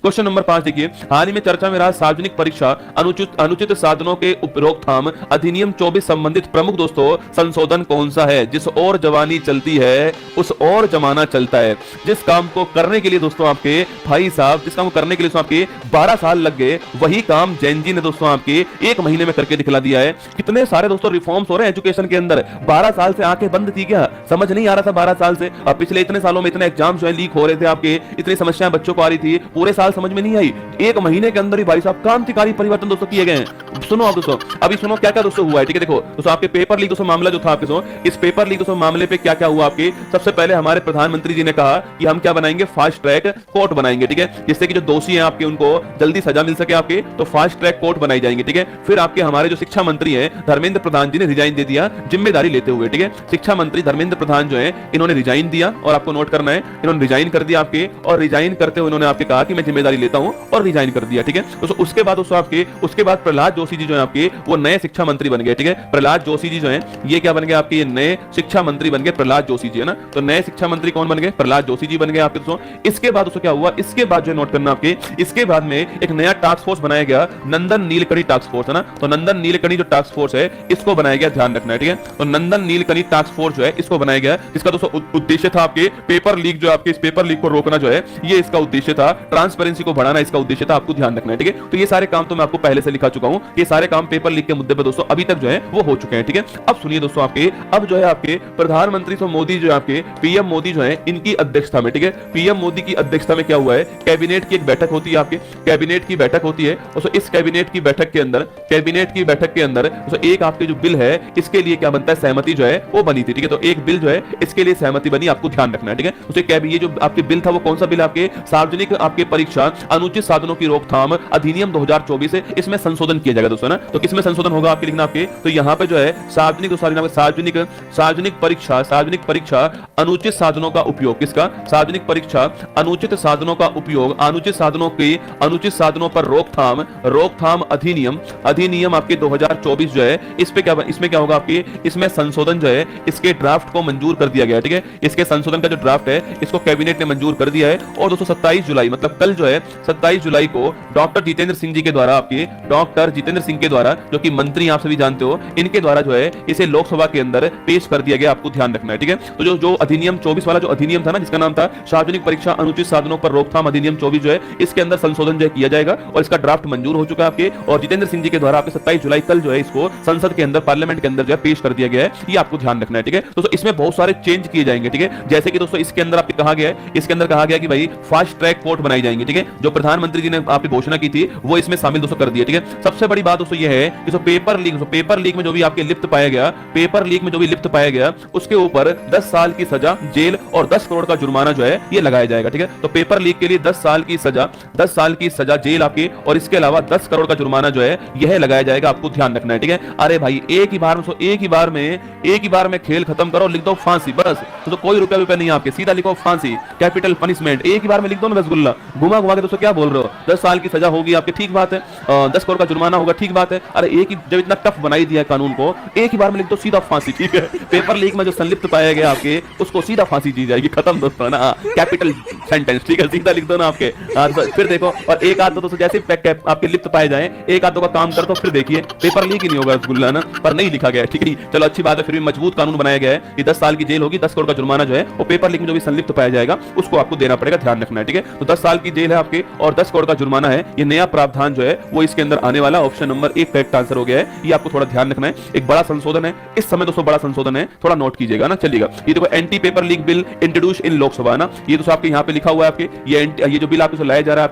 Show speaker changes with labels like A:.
A: Question number 5 देखिए, हाल ही में चर्चा में रहा सार्वजनिक परीक्षा अनुचित अनुचित साधनों के रोकथाम अधिनियम 24 संबंधित प्रमुख दोस्तों संशोधन कौन सा है? जिस और जवानी चलती है उस और जमाना चलता है। जिस काम को करने के लिए दोस्तों आपके भाई साहब, जिस काम को करने के लिए दोस्तों आपके 12 साल लग गए, वही काम जैन जी ने दोस्तों आपके 1 महीने में करके दिखला दिया है। कितने सारे दोस्तों रिफॉर्म्स हो रहे हैं एजुकेशन के अंदर। 12 साल से आंखें बंद थी क्या? समझ नहीं आ रहा था 12 साल से? अब पिछले इतने सालों में इतने एग्जाम जो है लीक हो रहे थे आपके, इतनी समस्याएं बच्चों को आ रही थी, पूरे साल समझ में नहीं आई। 1 महीने के अंदर ही भाई साहब क्रांतिकारी परिवर्तन दोस्तों किए गए हैं। सुनो आप दोस्तों, अभी सुनो क्या क्या दोस्तों हुआ है, ठीक है। देखो दोस्तों, आपके पेपर लीक दोस्तों मामला जो था आपके दोस्तों, इस पेपर लीक दोस्तों मामले पे क्या क्या हुआ आपके। सबसे पहले हमारे प्रधानमंत्री जी ने कहा कि हम क्या बनाएंगे, फास्ट ट्रैक कोर्ट बनाएंगे, ठीक है, जिससे कि जो दोषी हैं आपके उनको जल्दी सजा मिल सके आपके, तो फास्ट ट्रैक कोर्ट बनाई जाएंगे, ठीक है। फिर आपके हमारे जो शिक्षा मंत्री हैं धर्मेंद्र प्रधान जी ने रिजाइन दे दिया जिम्मेदारी लेते हुए, ठीक है। शिक्षा मंत्री धर्मेंद्र प्रधान जो है इन्होंने रिजाइन दिया, और आपको नोट करना है इन्होंने रिजाइन कर दिया आपके, और रिजाइन करते हुए इन्होंने आपके कहा कि मैं जिम्मेदारी लेता हूं, और रिजाइन कर दिया, ठीक है। तो उसके बाद दोस्तों आपके उसके बाद प्रहलाद जोशी जी जो है आपके वो नए शिक्षा मंत्री बन गए, ठीक है। प्रहलाद जोशी जी जो है ये क्या बन गए आपके, ये नए शिक्षा मंत्री बन गए प्रहलाद जोशी जी, है ना। तो नए शिक्षा मंत्री कौन बन गए, प्रहलाद जोशी जी बन गए आपके दोस्तों। इसके बाद दोस्तों क्या हुआ, इसके बाद जो नोट करना आपके, इसके बाद में एक नया टास्क फोर्स बनाया गया, नंदन नीलकणी टास्क फोर्स, है ना। तो नंदन नीलकणी जो टास्क फोर्स है इसको बनाया गया, ध्यान रखना है, ठीक है। तो नंदन नीलकणी टास्क फोर्स जो है इसको बनाया गया, जिसका दोस्तों उद्देश्य था आपके पेपर लीक जो आपके, इस पेपर लीक को रोकना जो है ये इसका उद्देश्य था, ट्रांसपेरेंसी को बढ़ाना इसका उद्देश्य था, आपको ध्यान रखना है, ठीक है। तो ये सारे काम तो मैं आपको पहले से लिखा चुका हूं, ये सारे काम पेपर लीक के मुद्दे पे दोस्तों अभी तक जो है वो हो चुके हैं, ठीक है। अब सुनिए दोस्तों आपके, अब जो है आपके प्रधानमंत्री तो मोदी जो है आपके पीएम मोदी जो है इनकी अध्यक्षता में, ठीक है, पीएम मोदी की अध्यक्षता में क्या हुआ है, कैबिनेट की एक बैठक होती है आपके, कैबिनेट की बैठक होती है, और इस कैबिनेट की बैठक के अंदर, कैबिनेट की बैठक के अंदर एक आपके जो बिल है इसके लिए क्या बनता है, सहमति जो है वो बनी थी, ठीक है। तो एक बिल जो है इसके लिए सहमति बनी, आपको ध्यान रखना है, ठीक है। उसे ये जो आपके बिल था वो कौन सा बिल आपके, सार्वजनिक आपके परीक्षा अनुचित साधनों की रोकथाम अधिनियम 2024 है, इसमें संशोधन किया जाएगा दोस्तों ना। तो किसमें संशोधन होगा आपके लिखना आपके, तो यहाँ पे जो है सार्वजनिक सार्वजनिक परीक्षा अनुचित साधनों का उपयोग, किसका, सार्वजनिक परीक्षा अनुचित साधनों का उपयोग, अनुचित साधनों पर रोकथाम अधिनियम आपके 2024 जो है इसमें क्या होगा आपके, इसमें संशोधन जो है इसके ड्राफ्ट को मंजूर कर दिया गया, ठीक है। इसके संशोधन का जो ड्राफ्ट है इसको कैबिनेट ने मंजूर कर दिया है, और दोस्तों 27 जुलाई मतलब कल जो है 27 जुलाई को डॉक्टर जितेंद्र सिंह जी के द्वारा, आपके डॉक्टर जितेंद्र सिंह के द्वारा, जो कि मंत्री आप सभी जानते हो, इनके द्वारा जो है इसे लोकसभा के अंदर पेश कर दिया गया, आपको ध्यान रखना है, ठीक है। तो जो अधिनियम 24 वाला जो अधिनियम था ना, जिसका नाम था सार्वजनिक परीक्षा अनुचित साधनों पर रोकथाम अधिनियम 24 जो है इसके अंदर संशोधन जो किया जाएगा, और इसका ड्राफ्ट मंजूर हो चुका है आपके, और जितेंद्र सिंह जी के द्वारा आपके 27 जुलाई कल जो है इसको संसद के अंदर, पार्लियामेंट के अंदर जो है पेश कर दिया गया है, ये आपको ध्यान रखना है, ठीक है। दोस्तों इसमें बहुत सारे चेंज किए जाएंगे, ठीक है। जैसे कि दोस्तों इसके अंदर आपको कहा गया है, इसके अंदर कहा गया कि भाई फास्ट ट्रैक कोर्ट बनाई जाएंगी, ठीक है। जो प्रधानमंत्री जी ने आपकी घोषणा की थी वो इसमें शामिल दोस्तों कर दिया, ठीक है। सबसे बड़ी बात दोस्तों ये है कि पेपर लीक में जो भी आपके लिप्त पाया गया, पेपर लीक में जो भी लिप्त पाया गया उसके ऊपर 10 साल की सजा, जेल और 10 करोड़ का जुर्माना जो है ये लगाया जाएगा, ठीक है। तो पेपर लीक के लिए 10 साल की सजा जेल आपकी, और इसके अलावा 10 करोड़ का जुर्माना जो है यह लगाया जाएगा, आपको ध्यान रखना है, ठीक है। अरे भाई एक ही बार में खेल खत्म करो, लिख दो फांसी, बस। तो कोई रुपया नहीं आपके, सीधा लिखो फांसी, कैपिटल पनिशमेंट, एक ही बार में लिख दो ना रसगुल्ला, घुमा के दोस्तों क्या बोल रहे हो, 10 साल की सजा होगी आपके, ठीक बात है, 10 करोड़ का जुर्माना होगा, ठीक बात है। अरे एक ही, जब इतना टफ बनाई दिया कानून को, एक ही बार में लिख दो सीधा फांसी, ठीक है। पेपर लीक में जो संलिप्त पाया गया आपके उसको सीधा फांसी दी जाएगी, खत्म दोस्तों ना, कैपिटल सेंटेंस, ठीक है, सीधा लिख दो ना आपके। फिर देखो, और एक आध दोस्तों जैसे आपके लिप्त पाए जाए, एक आधों का काम कर दो, फिर देखिए पेपर लीक ही नहीं होगा रसगुल्ला ना, पर नहीं लिखा गया, ठीक है। चलो अच्छी बात है, फिर भी मजबूत कानून बनाया गया है कि 10 साल की जेल होगी, 10 करोड़ का जुर्माना जो है वो पेपर लीक में जो भी संलिप्त पाया जाएगा उसको आपको देना पड़ेगा, ध्यान रखना है, ठीक है। तो 10 साल की जेल है आपके और 10 करोड़ का जुर्माना है, ये नया प्रावधान जो है वो इसके अंदर आने वाला। ऑप्शन नंबर 1 करेक्ट आंसर हो गया है, ये आपको थोड़ा ध्यान रखना है। एक बड़ा संशोधन है इस समय दोस्तों, बड़ा संशोधन है, थोड़ा नोट कीजिएगा ना, चलिएगा। ये देखो anti paper leak bill introduce इन लोकसभा ना, ये दोस्तों आपके यहाँ पे लिखा हुआ है आपके, ये जो बिल आपको लाया जा रहा है